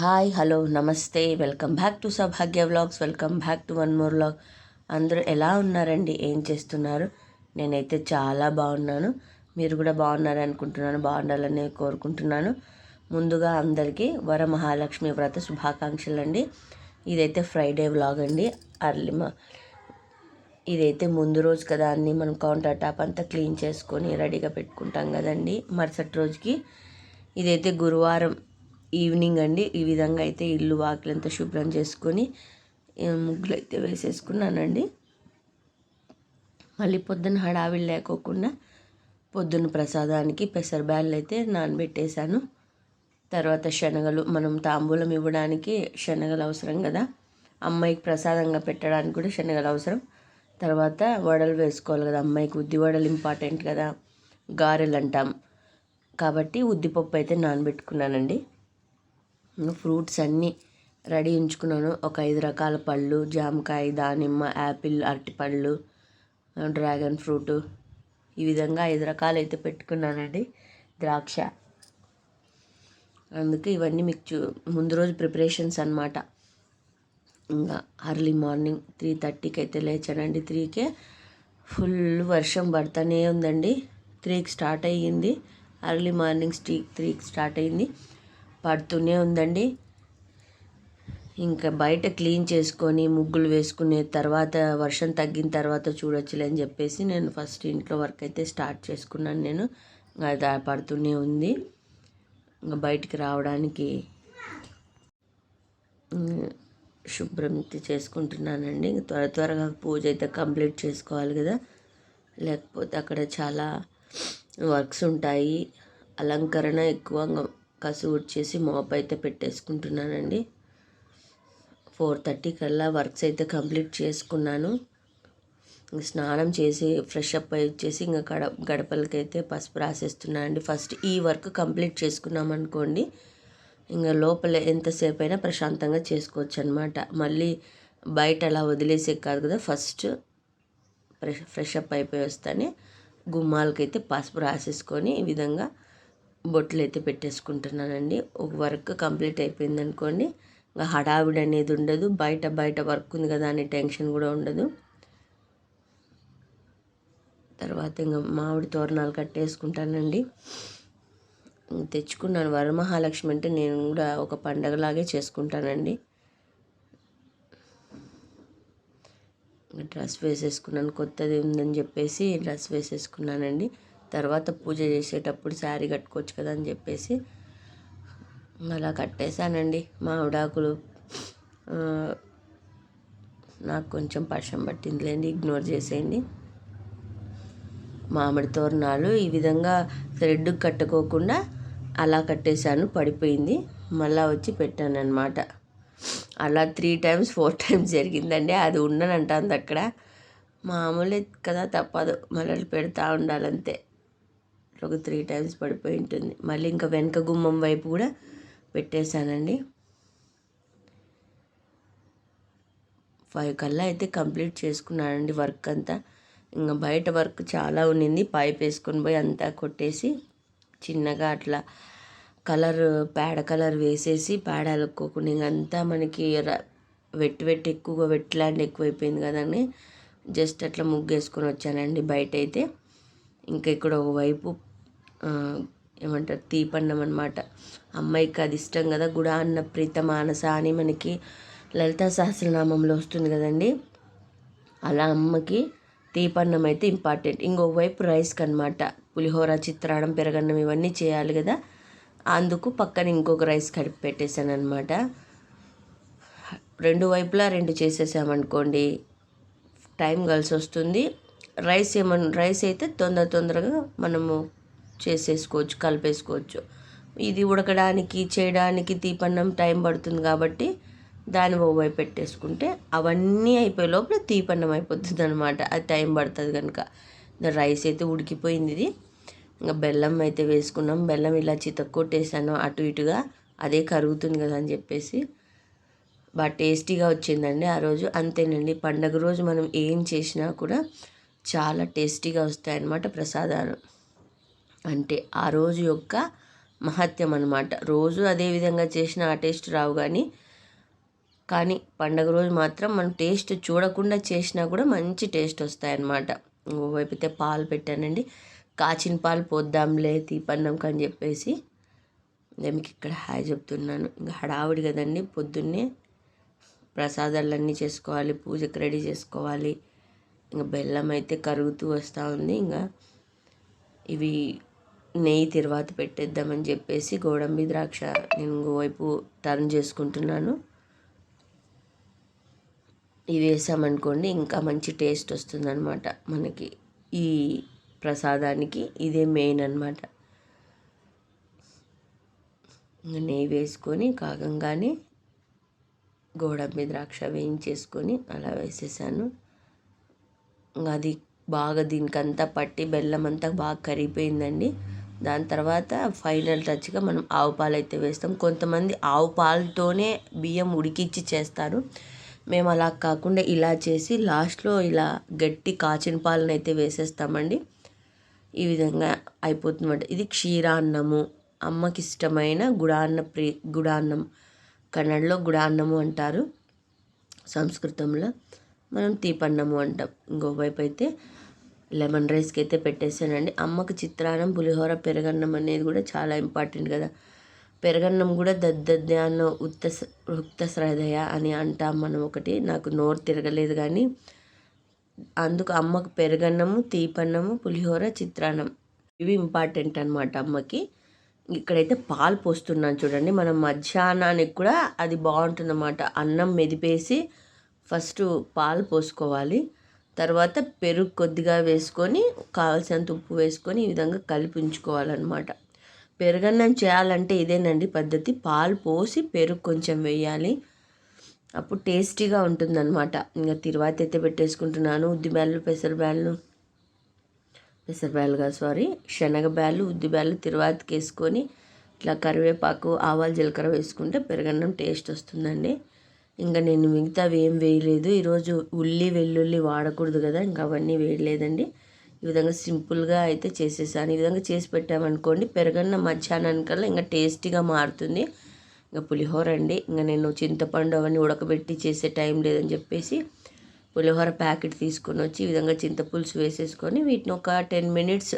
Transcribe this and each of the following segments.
Hi hello నమస్తే welcome back to Saubhagya vlogs. Welcome back to one more vlog. అందరూ ఎలా ఉన్నారండి? ఏం చేస్తున్నారు? నేనైతే చాలా బాగున్నాను. మీరు కూడా బాగున్నారని అనుకుంటున్నాను, బాగుండాలని కోరుకుంటున్నాను. ముందుగా అందరికీ వరమహాలక్ష్మి వ్రత శుభాకాంక్షలు అండి. ఇదైతే ఫ్రైడే వ్లాగ్ అండి. ఇదైతే ముందు రోజు కదా, అన్నీ మనం కౌంటర్ టాప్ అంతా క్లీన్ చేసుకొని రెడీగా పెట్టుకుంటాం కదండి మరుసటి రోజుకి. ఇదైతే గురువారం ఈవినింగ్ అండి. ఈ విధంగా అయితే ఇల్లు వాకిలంతా శుభ్రం చేసుకొని ముగ్గులు అయితే వేసేసుకున్నానండి. మళ్ళీ పొద్దున్న హడావిడి లేకోకుండా పొద్దున్న ప్రసాదానికి పెసరబ్యాళ్ళు అయితే నానబెట్టేశాను. తర్వాత శనగలు, మనం తాంబూలం ఇవ్వడానికి శనగలు అవసరం కదా, అమ్మాయికి ప్రసాదంగా పెట్టడానికి కూడా శనగలు అవసరం. తర్వాత వడలు వేసుకోవాలి కదా, అమ్మాయికి ఉద్ది వడలు ఇంపార్టెంట్ కదా, గారెలు అంటాం కాబట్టి ఉద్దిపప్పు అయితే నానబెట్టుకున్నానండి. ఫ్రూట్స్ అన్నీ రెడీ ఉంచుకున్నాను. ఒక 5 రకాల పళ్ళు, జామకాయ, దానిమ్మ, యాపిల్, అరటిపళ్ళు, డ్రాగన్ ఫ్రూట్, ఈ విధంగా 5 రకాలు అయితే పెట్టుకున్నానండి. ద్రాక్ష. అందుకే ఇవన్నీ మీకు ముందు రోజు ప్రిపరేషన్స్ అన్నమాట. ఇంకా అర్లీ మార్నింగ్ 3:30కి అయితే లేచానండి. 3కే ఫుల్ వర్షం పడుతూనే ఉందండి. 3కి స్టార్ట్ అయ్యింది. అర్లీ మార్నింగ్ 3కి స్టార్ట్ అయ్యింది, పడుతూనే ఉందండి. ఇంకా బయట క్లీన్ చేసుకొని ముగ్గులు వేసుకునే తర్వాత వర్షం తగ్గిన తర్వాత చూడొచ్చులే అని చెప్పేసి నేను ఫస్ట్ ఇంట్లో వర్క్ అయితే స్టార్ట్ చేసుకున్నాను. నేను అది పడుతూనే ఉంది. ఇంకా బయటికి రావడానికి శుభ్రం చేసుకుంటున్నానండి. త్వరగా పూజ అయితే కంప్లీట్ చేసుకోవాలి కదా, లేకపోతే అక్కడ చాలా వర్క్స్ ఉంటాయి. అలంకరణ ఎక్కువ కసు వచ్చేసి మోప్ అయితే పెట్టేసుకుంటున్నానండి. 4:30 కల్లా వర్క్స్ అయితే కంప్లీట్ చేసుకున్నాను. స్నానం చేసి ఫ్రెష్ అప్ అయి వచ్చేసి ఇంకా గడపలకైతే పసుపు రాసేస్తున్నాను అండి. ఫస్ట్ ఈ వర్క్ కంప్లీట్ చేసుకున్నాం అనుకోండి, ఇంకా లోపల ఎంతసేపు అయినా ప్రశాంతంగా చేసుకోవచ్చు అనమాట. మళ్ళీ బయట అలా వదిలేసే కాదు కదా, ఫస్ట్ ఫ్రెష్ అప్ అయిపోయి వస్తానే గుమ్మాలకైతే పసుపు రాసేసుకొని ఈ విధంగా బొట్లు అయితే పెట్టేసుకుంటున్నానండి. ఒక వర్క్ కంప్లీట్ అయిపోయింది అనుకోండి, ఇంకా హడావిడి అనేది ఉండదు. బయట వర్క్ ఉంది కదా అనే టెన్షన్ కూడా ఉండదు. తర్వాత ఇంకా మామిడి తోరణాలు కట్టేసుకుంటానండి. తెచ్చుకున్నాను. వరమహాలక్ష్మి అంటే నేను కూడా ఒక పండగలాగే చేసుకుంటానండి. డ్రెస్ వేసేసుకున్నాను, కొత్తది ఉందని చెప్పేసి డ్రెస్ వేసేసుకున్నానండి. తర్వాత పూజ చేసేటప్పుడు శారీ కట్టుకోవచ్చు కదా అని చెప్పేసి అలా కట్టేశానండి. మామిడాకులు నాకు కొంచెం పర్షం పట్టిందిలేండి, ఇగ్నోర్ చేసేయండి. మామిడి తోరణాలు ఈ విధంగా థ్రెడ్ కట్టుకోకుండా అలా కట్టేశాను, పడిపోయింది. మళ్ళీ వచ్చి పెట్టాను అనమాట. అలా 3 times 4 times జరిగిందండి. అది ఉండనంటుంది అక్కడ. మామూలే కదా, తప్పదు, మళ్ళీ పెడతా ఉండాలంతే. ఒక 3 times పడిపోయి ఉంటుంది. మళ్ళీ ఇంకా వెనక గుమ్మం వైపు కూడా పెట్టేశానండి. 5 కల్లా అయితే కంప్లీట్ చేసుకున్నానండి వర్క్ అంతా. ఇంకా బయట వర్క్ చాలా ఉండింది. పైప్ వేసుకొని పోయి అంతా కొట్టేసి చిన్నగా అట్లా పేడ కలర్ వేసేసి, పేడ అలుక్కోకుండా ఇంకంతా మనకి ఎక్కువగా వెట్ ల్యాండ్ ఎక్కువైపోయింది కదండి. జస్ట్ అట్లా ముగ్గేసుకొని వచ్చానండి బయట అయితే. ఇంకా ఇక్కడ ఒకవైపు ఏమంటారు, తీపన్నం అనమాట. అమ్మాయికి అది ఇష్టం కదా, గుడాన్న ప్రీత మానస అని మనకి లలితా సహస్రనామంలో వస్తుంది కదండి. అలా అమ్మకి తీపన్నం అయితే ఇంపార్టెంట్. ఇంకొకవైపు రైస్కి అనమాట. పులిహోర, చిత్రాన్నం, పెరగన్నం ఇవన్నీ చేయాలి కదా, అందుకు పక్కన ఇంకొక రైస్ కడిపి పెట్టేశాను అనమాట. 2 వైపులా 2 చేసేసామనుకోండి టైం కలిసి వస్తుంది. రైస్ అయితే తొందరగా మనము చేసేసుకోవచ్చు, కలిపేసుకోవచ్చు. ఇది ఉడకడానికి చేయడానికి తీపన్నం టైం పడుతుంది కాబట్టి దాన్ని ఓవైపు పెట్టేసుకుంటే అవన్నీ అయిపోయే లోపల తీపన్నం అయిపోతుంది అనమాట. అది టైం పడుతుంది కనుక. రైస్ అయితే ఉడికిపోయింది. ఇది ఇంకా బెల్లం అయితే వేసుకున్నాం. బెల్లం ఇలా చితక్కొట్టేసాను అటు ఇటుగా, అదే కరుగుతుంది కదా అని చెప్పేసి. బాగా టేస్టీగా వచ్చిందండి ఆ రోజు. అంతేనండి, పండగ రోజు మనం ఏం చేసినా కూడా చాలా టేస్టీగా వస్తాయన్నమాట ప్రసాదాలు. అంటే ఆ రోజు యొక్క మహత్యం అన్నమాట. రోజు అదే విధంగా చేసిన ఆ టేస్ట్ రావు కానీ పండగ రోజు మాత్రం మనం టేస్ట్ చూడకుండా చేసినా కూడా మంచి టేస్ట్ వస్తాయన్నమాట. ఇంకోవైపు అయితే పాలు పెట్టానండి. కాచిన పాలు పోద్దాంలే తీపన్నంకి అని చెప్పేసి నేను మీకు ఇక్కడ హాయ్ చెప్తున్నాను. ఇంకా హడావుడి కదండి, పొద్దున్నే ప్రసాదాలన్నీ చేసుకోవాలి, పూజకి రెడీ చేసుకోవాలి. ఇంకా బెల్లం అయితే కరుగుతూ వస్తూ ఉంది. ఇంకా ఇవి నెయ్యి తర్వాత పెట్టేద్దామని చెప్పేసి గోడంబి ద్రాక్ష నేను ఇంకోవైపు టర్న్ చేసుకుంటున్నాను. ఇవి వేసామనుకోండి ఇంకా మంచి టేస్ట్ వస్తుందన్నమాట. మనకి ఈ ప్రసాదానికి ఇదే మెయిన్ అన్నమాట. నెయ్యి వేసుకొని కాగంగానే గోడంబి ద్రాక్ష వేయించేసుకొని అలా వేసేసాను. అది బాగా దీనికంతా పట్టి బెల్లం అంతా బాగా కరిగిపోయిందండి. దాని తర్వాత ఫైనల్ టచ్గా మనం ఆవు పాలు అయితే వేస్తాం. కొంతమంది ఆవు పాలతోనే బియ్యం ఉడికిచ్చి చేస్తారు. మేము అలా కాకుండా ఇలా చేసి లాస్ట్లో ఇలా గట్టి కాచిన పాలను అయితే వేసేస్తామండి. ఈ విధంగా అయిపోతుందన్నమాట. ఇది క్షీరాన్నము, అమ్మకి ఇష్టమైన గుడాన్నం. కన్నడలో గుడాన్నము అంటారు, సంస్కృతంలో మనం తీపన్నము అంటాం. ఇంకోవైపు అయితే లెమన్ రైస్కి అయితే పెట్టేసానండి. అమ్మకి చిత్రాన్నం, పులిహోర, పెరుగన్నం అనేది కూడా చాలా ఇంపార్టెంట్ కదా. పెరుగన్నం కూడా దద్దధ్యాన ఉక్త శ్రద్ధయ అని అంటాం మనం. ఒకటి నాకు నోరు తిరగలేదు కానీ అందుకు అమ్మకు పెరుగన్నము, తీపన్నము, పులిహోర, చిత్రాన్నం ఇవి ఇంపార్టెంట్ అనమాట అమ్మకి. ఇక్కడైతే పాలు పోస్తున్నాను చూడండి. మనం మధ్యాహ్నానికి కూడా అది బాగుంటుందన్నమాట. అన్నం మెదిపేసి ఫస్ట్ పాలు పోసుకోవాలి. తర్వాత పెరుగు కొద్దిగా వేసుకొని కావాల్సినంత ఉప్పు వేసుకొని ఈ విధంగా కలిపి ఉంచుకోవాలన్నమాట. పెరుగన్నం చేయాలంటే ఇదేనండి పద్ధతి. పాలు పోసి పెరుగు కొంచెం వేయాలి, అప్పుడు టేస్టీగా ఉంటుందన్నమాట. ఇంకా తిరువాత అయితే పెట్టేసుకుంటున్నాను. శనగబ్యాళ్ళు, ఉద్దిబ్యాళ్ళు తిరువాతకి వేసుకొని ఇట్లా కరివేపాకు, ఆవాలు, జీలకర్ర వేసుకుంటే పెరుగన్నం టేస్ట్ వస్తుందండి. ఇంకా నేను మిగతావి ఏం వేయలేదు ఈరోజు. ఉల్లి వెల్లుల్లి వాడకూడదు కదా, ఇంకా అవన్నీ వేయలేదండి. ఈ విధంగా సింపుల్గా అయితే చేసేసాను. ఈ విధంగా చేసి పెట్టామనుకోండి పెరుగన్నం మధ్యాహ్నానికల్లా ఇంకా టేస్టీగా మారుతుంది. ఇంకా పులిహోర అండి. ఇంకా నేను చింతపండు అవన్నీ ఉడకబెట్టి చేసే టైం లేదని చెప్పేసి పులిహోర ప్యాకెట్ తీసుకొని వచ్చి ఈ విధంగా చింతపులుసు వేసేసుకొని వీటిని ఒక 10 minutes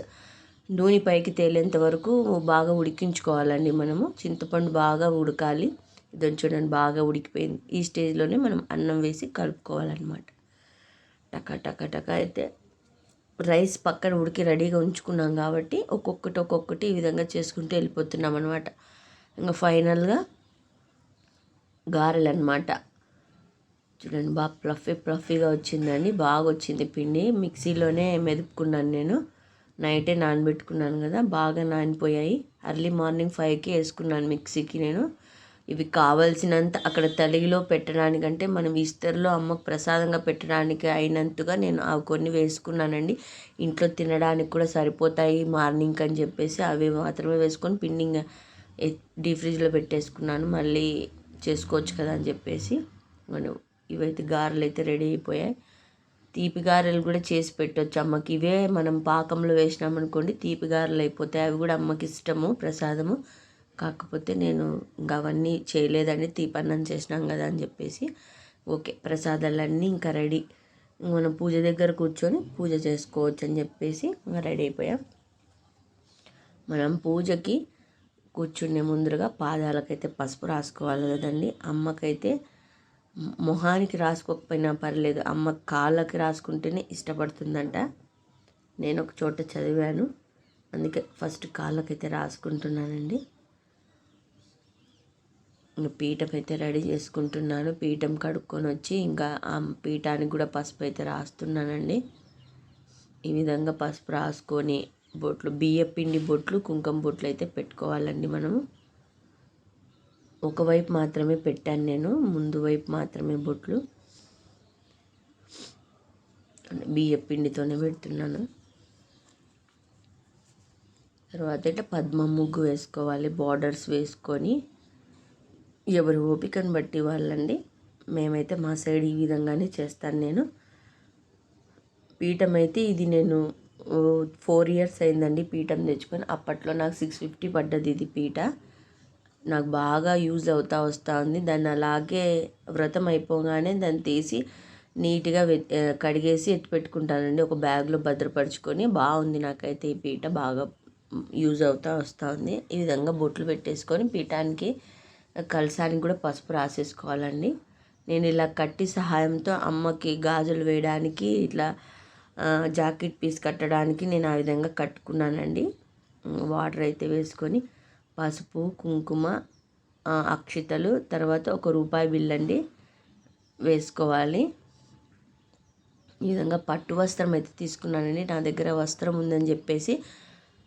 నూనె పైకి తేలేంత వరకు బాగా ఉడికించుకోవాలండి. మనము చింతపండు బాగా ఉడకాలి. ఇదని చూడండి బాగా ఉడికిపోయింది. ఈ స్టేజ్లోనే మనం అన్నం వేసి కలుపుకోవాలన్నమాట. టకా టకా టకా అయితే రైస్ పక్కన ఉడికి రెడీగా ఉంచుకున్నాం కాబట్టి ఒక్కొక్కటి ఈ విధంగా చేసుకుంటూ వెళ్ళిపోతున్నాం అనమాట. ఇంకా ఫైనల్గా గారెలు అనమాట. చూడండి బాగా ఫ్లఫీగా వచ్చిందండి. బాగా వచ్చింది పిండి. మిక్సీలోనే మెదుపుకున్నాను నేను. నైటే నానబెట్టుకున్నాను కదా, బాగా నానిపోయాయి. ఎర్లీ మార్నింగ్ 5కి వేసుకున్నాను మిక్సీకి నేను. ఇవి కావాల్సినంత అక్కడ తలిగిలో పెట్టడానికంటే మనం ఇస్తరులో అమ్మకు ప్రసాదంగా పెట్టడానికి అయినంతగా నేను అవి కొన్ని వేసుకున్నానండి. ఇంట్లో తినడానికి కూడా సరిపోతాయి మార్నింగ్ అని చెప్పేసి అవి మాత్రమే వేసుకొని పిండింగ్ డీప్ ఫ్రిడ్జ్లో పెట్టేసుకున్నాను. మళ్ళీ చేసుకోవచ్చు కదా అని చెప్పేసి మనం ఇవైతే గారెలు అయితే రెడీ అయిపోయాయి. తీపి గారెలు కూడా చేసి పెట్టవచ్చు అమ్మకి. ఇవే మనం పాకంలో వేసినామనుకోండి తీపి గారెలు అయిపోతాయి. అవి కూడా అమ్మకి ఇష్టము, ప్రసాదము. కాకపోతే నేను ఇంకా అవన్నీ చేయలేదండి, తీపన్నం చేసినాం కదా అని చెప్పేసి. ఓకే, ప్రసాదాలన్నీ ఇంకా రెడీ. మనం పూజ దగ్గర కూర్చొని పూజ చేసుకోవచ్చు అని చెప్పేసి ఇంకా రెడీ అయిపోయాం. మనం పూజకి కూర్చునే ముందుగా పాదాలకైతే పసుపు రాసుకోవాలి కదండి. అమ్మకైతే మొహానికి రాసుకోకపోయినా పర్లేదు, అమ్మ కాళ్ళకి రాసుకుంటేనే ఇష్టపడుతుందంట. నేను ఒక చోట చదివాను, అందుకే ఫస్ట్ కాళ్ళకైతే రాసుకుంటున్నానండి. ఇంకా పీఠం అయితే రెడీ చేసుకుంటున్నాను. పీఠం కడుక్కొని వచ్చి ఇంకా ఆ పీఠానికి కూడా పసుపు అయితే రాస్తున్నానండి. ఈ విధంగా పసుపు రాసుకొని బొట్లు, బియ్యపిండి బొట్లు, కుంకుమ బొట్లు అయితే పెట్టుకోవాలండి. మనము ఒకవైపు మాత్రమే పెట్టాను నేను, ముందు వైపు మాత్రమే బొట్లు. బియ్యపిండితోనే పెడుతున్నాను. తర్వాత ఇట్లా పద్మ ముగ్గు వేసుకోవాలి, బార్డర్స్ వేసుకొని. ఎవరు ఓపికను బట్టి వాళ్ళండి. మేమైతే మా సైడ్ ఈ విధంగానే చేస్తాను నేను. పీఠం అయితే ఇది నేను 4 ఇయర్స్ అయిందండి పీఠం తెచ్చుకొని. అప్పట్లో నాకు 650 పడ్డది ఇది పీట. నాకు బాగా యూజ్ అవుతా వస్తూ ఉంది. దాన్ని అలాగే వ్రతం అయిపోగానే దాన్ని తీసి నీట్గా కడిగేసి ఎత్తి పెట్టుకుంటానండి, ఒక బ్యాగ్లో భద్రపరుచుకొని. బాగుంది నాకైతే ఈ పీట, బాగా యూజ్ అవుతా వస్తూ ఉంది. ఈ విధంగా బొట్లు పెట్టేసుకొని పీఠానికి కలసానికి కూడా పసుపు రాసేసుకోవాలండి. నేను ఇలా కట్టి సహాయంతో అమ్మకి గాజులు వేయడానికి, ఇట్లా జాకెట్ పీస్ కట్టడానికి నేను ఆ విధంగా కట్టుకున్నానండి. వాటర్ అయితే వేసుకొని పసుపు, కుంకుమ, అక్షితలు, తర్వాత ₹1 బిల్ అండి వేసుకోవాలి. ఈ విధంగా పట్టు వస్త్రం అయితే తీసుకున్నానండి. నా దగ్గర వస్త్రం ఉందని చెప్పేసి,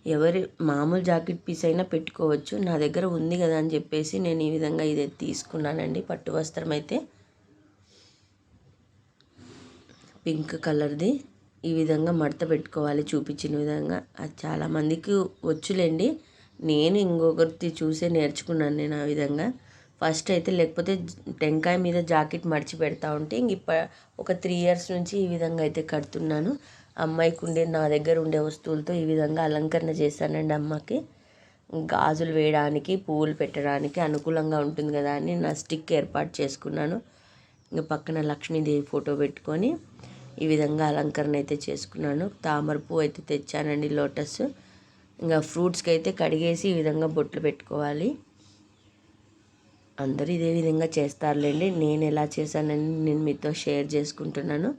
ఎవరి మామూలు జాకెట్ పీస్ అయినా పెట్టుకోవచ్చు, నా దగ్గర ఉంది కదా అని చెప్పేసి నేను ఈ విధంగా ఇది తీసుకున్నానండి. పట్టు వస్త్రం అయితే పింక్ కలర్ది. ఈ విధంగా మడత పెట్టుకోవాలి చూపించిన విధంగా. అది చాలామందికి వచ్చులేండి, నేను ఇంకొకరిది చూసే నేర్చుకున్నాను నేను ఆ విధంగా. ఫస్ట్ అయితే లేకపోతే టెంకాయ మీద జాకెట్ మడిచి పెడతా ఉంటే ఒక 3 ఇయర్స్ నుంచి ఈ విధంగా అయితే కడుతున్నాను. అమ్మాయికి ఉండే, నా దగ్గర ఉండే వస్తువులతో ఈ విధంగా అలంకరణ చేశానండి. అమ్మకి గాజులు వేయడానికి, పువ్వులు పెట్టడానికి అనుకూలంగా ఉంటుంది కదా అని నా స్టిక్ ఏర్పాటు చేసుకున్నాను. ఇంకా పక్కన లక్ష్మీదేవి ఫోటో పెట్టుకొని ఈ విధంగా అలంకరణ అయితే చేసుకున్నాను. తామర పువ్వు అయితే తెచ్చానండి, లోటస్. ఇంకా ఫ్రూట్స్కి అయితే కడిగేసి ఈ విధంగా బొట్లు పెట్టుకోవాలి. అందరూ ఇదే విధంగా చేస్తారులేండి, నేను ఎలా చేశానని నేను మీతో షేర్ చేసుకుంటున్నాను.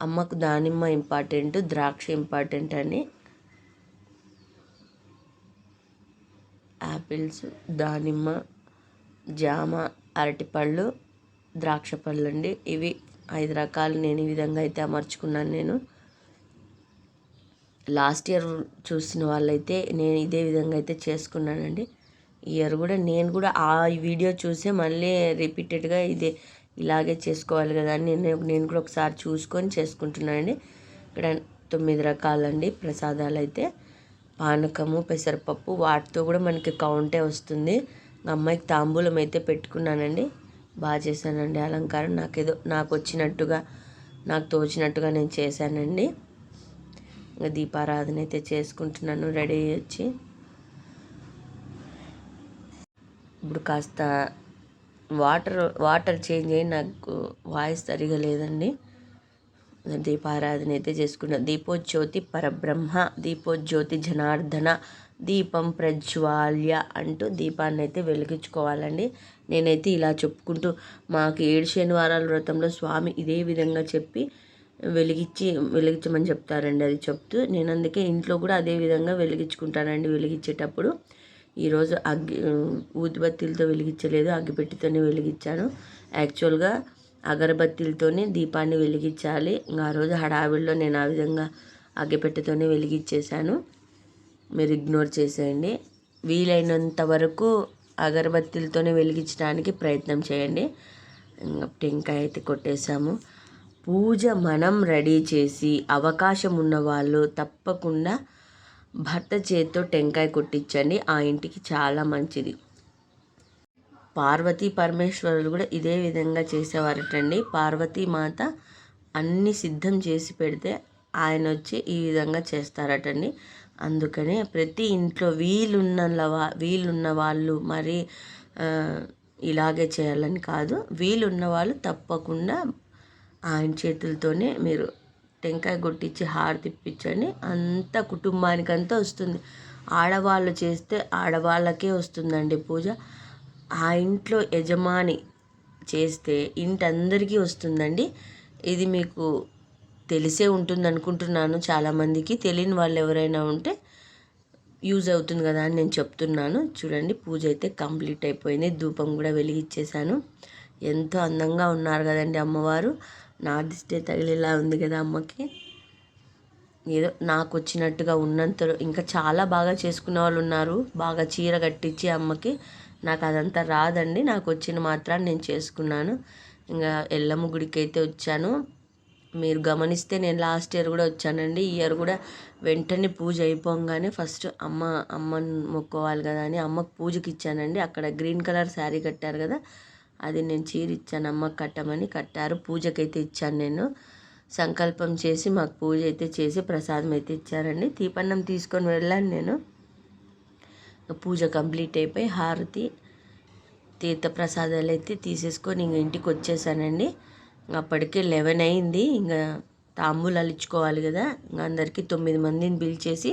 అమ్మకు దానిమ్మ ఇంపార్టెంట్, ద్రాక్ష ఇంపార్టెంట్ అని. యాపిల్స్, దానిమ్మ, జామ, అరటిపళ్ళు, ద్రాక్ష పళ్ళు అండి. ఇవి 5 రకాలు నేను ఈ విధంగా అయితే అమర్చుకున్నాను. నేను లాస్ట్ ఇయర్ చూసిన వాళ్ళైతే నేను ఇదే విధంగా అయితే చేసుకున్నానండి. ఈ ఇయర్ కూడా నేను కూడా ఆ వీడియో చూసే మళ్ళీ రిపీటెడ్గా ఇలాగే చేసుకోవాలి కదా అని నేను కూడా ఒకసారి చూసుకొని చేసుకుంటున్నానండి. ఇక్కడ 9 రకాలండి ప్రసాదాలు అయితే. పానకము, పెసరపప్పు, వాటితో కూడా మనకి కౌంటే వస్తుంది. అమ్మాయికి తాంబూలం అయితే పెట్టుకున్నానండి. బాగా చేశానండి అలంకారం. నాకు వచ్చినట్టుగా, నాకు తోచినట్టుగా నేను చేశానండి. ఇంకా దీపారాధన అయితే చేసుకుంటున్నాను రెడీ వచ్చి. ఇప్పుడు కాస్త వాటర్ చేంజ్ అయ్యి నాకు వాయిస్ సరిగా లేదండి. దీపారాధన అయితే చేసుకున్నాను. దీపోజ్యోతి పరబ్రహ్మ, దీపోజ్యోతి జనార్దన, దీపం ప్రజ్వాల్య అంటూ దీపాన్ని అయితే వెలిగించుకోవాలండి. నేనైతే ఇలా చెప్పుకుంటూ, మాకు 7 శనివారాల వ్రతంలో స్వామి ఇదే విధంగా చెప్పి వెలిగించమని చెప్తారండి. అది చెప్తూ నేను అందుకే ఇంట్లో కూడా అదే విధంగా వెలిగించుకుంటానండి. వెలిగించేటప్పుడు ఈరోజు ఊదిబత్తీలతో వెలిగించలేదు, అగ్గిపెట్టితోనే వెలిగించాను. యాక్చువల్గా అగరబత్తీలతోనే దీపాన్ని వెలిగించాలి. ఇంకా ఆ రోజు హడావిడిలో నేను ఆ విధంగా అగ్గిపెట్టెతోనే వెలిగించేశాను. మీరు ఇగ్నోర్ చేసేయండి. వీలైనంత వరకు అగరబత్తీలతోనే వెలిగించడానికి ప్రయత్నం చేయండి. ఇంకా టెంకాయ అయితే కొట్టేశాము. పూజ మనం రెడీ చేసి అవకాశం ఉన్నవాళ్ళు తప్పకుండా భర్త చేతితో టెంకాయ కొట్టించండి, ఆ ఇంటికి చాలా మంచిది. పార్వతీ పరమేశ్వరులు కూడా ఇదే విధంగా చేసేవారటండి. పార్వతీమాత అన్నీ సిద్ధం చేసి పెడితే ఆయన వచ్చి ఈ విధంగా చేస్తారటండి. అందుకనే ప్రతి ఇంట్లో వీలున్న వాళ్ళు మరి ఇలాగే చేయాలని కాదు, వీలున్న వాళ్ళు తప్పకుండా ఆయన చేతులతోనే మీరు టెంకాయ కొట్టించి హారతి ఇప్పించండి. అంత కుటుంబానికంతా వస్తుంది. ఆడవాళ్ళు చేస్తే ఆడవాళ్ళకే వస్తుందండి పూజ. ఆ ఇంట్లో యజమాని చేస్తే ఇంటందరికీ వస్తుందండి. ఇది మీకు తెలిసే ఉంటుంది అనుకుంటున్నాను. చాలామందికి తెలియని వాళ్ళు ఎవరైనా ఉంటే యూజ్ అవుతుంది కదా అని నేను చెప్తున్నాను. చూడండి, పూజ అయితే కంప్లీట్ అయిపోయింది. ధూపం కూడా వెలిగించేశాను. ఎంతో అందంగా ఉన్నారు కదండి అమ్మవారు. నా దిష్టే తగిలేలా ఉంది కదా అమ్మకి. ఏదో నాకు వచ్చినట్టుగా ఉన్నంతలో, ఇంకా చాలా బాగా చేసుకున్న వాళ్ళు ఉన్నారు, బాగా చీర కట్టించి అమ్మకి. నాకు అదంతా రాదండి, నాకు వచ్చిన మాత్రాన్ని నేను చేసుకున్నాను. ఇంకా ఎల్లమ్మ గుడికి అయితే వచ్చాను. మీరు గమనిస్తే నేను లాస్ట్ ఇయర్ కూడా వచ్చానండి. ఈ ఇయర్ కూడా వెంటనే పూజ అయిపోగానే ఫస్ట్ అమ్మని మొక్కోవాలి కదా అని అమ్మకు పూజకి ఇచ్చానండి. అక్కడ గ్రీన్ కలర్ శారీ కట్టారు కదా, అది నేను చీర ఇచ్చాను అమ్మకి కట్టమని. కట్టారు. పూజకైతే ఇచ్చాను నేను. సంకల్పం చేసి మాకు పూజ అయితే చేసి ప్రసాదం అయితే ఇచ్చారండి. దీపన్నం తీసుకొని వెళ్ళాను నేను. పూజ కంప్లీట్ అయిపోయి హారతి తీర్థ ప్రసాదాలు అయితే తీసేసుకొని ఇంక ఇంటికి వచ్చేసానండి. అప్పటికే 11 అయింది. ఇంకా తాంబూలాలు ఇచ్చుకోవాలి కదా. ఇంకా అందరికీ 9 మందిని పిలిచేసి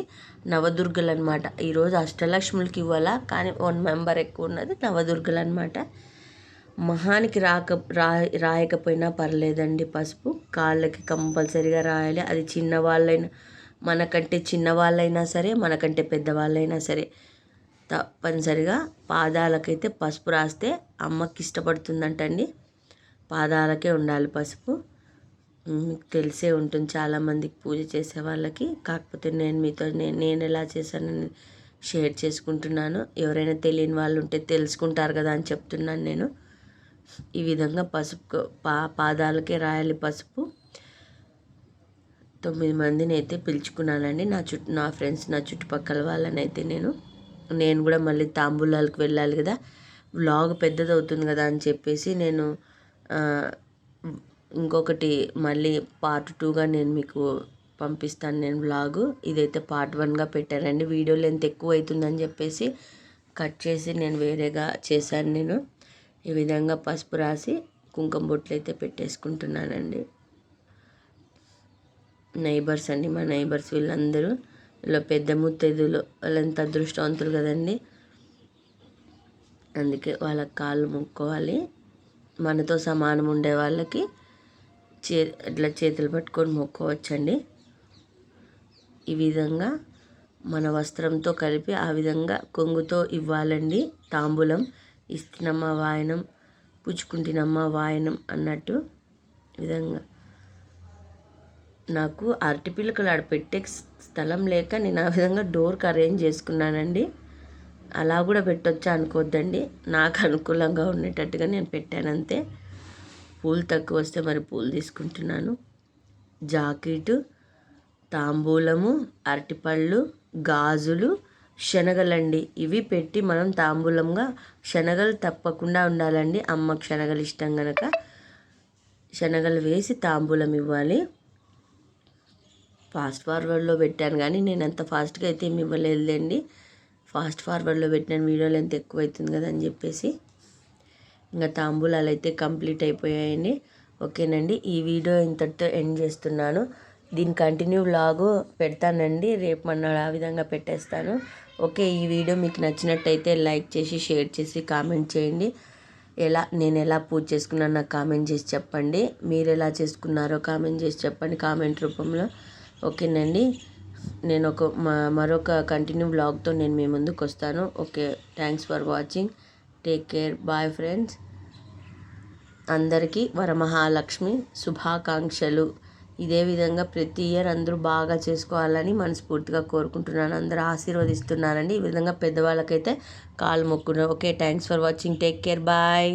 నవదుర్గలు అనమాట. ఈరోజు అష్టలక్ష్ములకి ఇవ్వాలా, కానీ 1 మెంబర్ ఎక్కువ ఉన్నది నవదుర్గలు అనమాట. మహానికి రాయకపోయినా పర్లేదండి. పసుపు కాళ్ళకి కంపల్సరీగా రాయాలి. అది చిన్నవాళ్ళైనా, మనకంటే చిన్నవాళ్ళైనా సరే, మనకంటే పెద్దవాళ్ళైనా సరే తప్పనిసరిగా పాదాలకైతే పసుపు రాస్తే అమ్మకి ఇష్టపడుతుందంటండి. పాదాలకే ఉండాలి పసుపు. మీకు తెలిసే ఉంటుంది చాలామందికి పూజ చేసే వాళ్ళకి. కాకపోతే నేను మీతో నేను ఎలా చేశానని షేర్ చేసుకుంటున్నాను. ఎవరైనా తెలియని వాళ్ళు ఉంటే తెలుసుకుంటారు కదా అని చెప్తున్నాను నేను. ఈ విధంగా పసుపు పాదాలకే రాయాలి పసుపు. 9 మందిని అయితే పిలుచుకున్నానండి. నా ఫ్రెండ్స్, నా చుట్టుపక్కల వాళ్ళని అయితే నేను కూడా మళ్ళీ తాంబూలాలకు వెళ్ళాలి కదా. వ్లాగ్ పెద్దది అవుతుంది కదా అని చెప్పేసి నేను ఇంకొకటి మళ్ళీ పార్ట్ 2గా నేను మీకు పంపిస్తాను నేను వ్లాగు. ఇదైతే పార్ట్ 1గా పెట్టానండి. వీడియో లెంత్ ఎక్కువ అవుతుందని చెప్పేసి కట్ చేసి నేను వేరేగా చేశాను నేను. ఈ విధంగా పసుపు రాసి కుంకుమ బొట్లు అయితే పెట్టేసుకుంటున్నానండి. నైబర్స్ అండి, మా నైబర్స్ వీళ్ళందరూ. ఇలా పెద్ద ముత్తైదులు వాళ్ళంత అదృష్టవంతులు కదండి. అందుకే వాళ్ళ కాళ్ళు మొక్కోవాలి. మనతో సమానం ఉండే వాళ్ళకి ఇట్లా చేతులు పట్టుకొని మొక్కోవచ్చండి. ఈ విధంగా మన వస్త్రంతో కలిపి ఆ విధంగా కొంగుతో ఇవ్వాలండి తాంబూలం. ఇస్తినమ్మ వాయనం, పుచ్చుకుంటినమ్మ వాయనం అన్నట్టు. విధంగా నాకు అరటిపిల్లకలు ఆడ పెట్టే స్థలం లేక నేను ఆ విధంగా డోర్కి అరేంజ్ చేసుకున్నానండి. అలా కూడా పెట్టొచ్చా అనుకోవద్దండి. నాకు అనుకూలంగా ఉండేటట్టుగా నేను పెట్టాను అంతే. పూలు తక్కువ వస్తే మరి పూలు తీసుకుంటున్నాను. జాకెటు, తాంబూలము, అరటిపళ్ళు, గాజులు, శనగలండి. ఇవి పెట్టి మనం తాంబూలంగా శనగలు తప్పకుండా ఉండాలండి. అమ్మకు శనగలు ఇష్టం కనుక శనగలు వేసి తాంబూలం ఇవ్వాలి. ఫాస్ట్ ఫార్వర్డ్లో పెట్టాను కానీ నేను అంత ఫాస్ట్గా అయితే ఏమి ఇవ్వలేదండి. ఫాస్ట్ ఫార్వర్డ్లో పెట్టిన వీడియోలు ఎంత ఎక్కువ అవుతుంది కదా అని చెప్పేసి ఇంకా తాంబూలాలు అయితే కంప్లీట్ అయిపోయాయండి. ఓకేనండి, ఈ వీడియో ఇంతటితో ఎండ్ చేస్తున్నాను. దీని కంటిన్యూ వ్లాగు పెడతానండి. రేపు మన్నాడు ఆ విధంగా పెట్టేస్తాను. ఓకే, ఈ వీడియో మీకు నచ్చినట్టయితే లైక్ చేసి, షేర్ చేసి, కామెంట్ చేయండి. నేను ఎలా పూజ చేసుకున్నాను నాకు కామెంట్ చేసి చెప్పండి. మీరు ఎలా చేసుకున్నారో కామెంట్ చేసి చెప్పండి కామెంట్ రూపంలో. ఓకేనండి, నేను మరొక కంటిన్యూ వ్లాగ్తో నేను మీ ముందుకు వస్తాను. Okay, thanks for watching. Take care. Bye friends. అందరికీ వరమహాలక్ష్మి శుభాకాంక్షలు. ఇదే విధంగా ప్రతి ఇయర్ అందరూ బాగా చేసుకోవాలని మనస్ఫూర్తిగా కోరుకుంటున్నాను. అందరూ ఆశీర్వదిస్తున్నారండి. ఈ విధంగా పెద్దవాళ్ళకైతే కాలు మొక్కున్నారు. Okay, thanks for watching. Take care. Bye.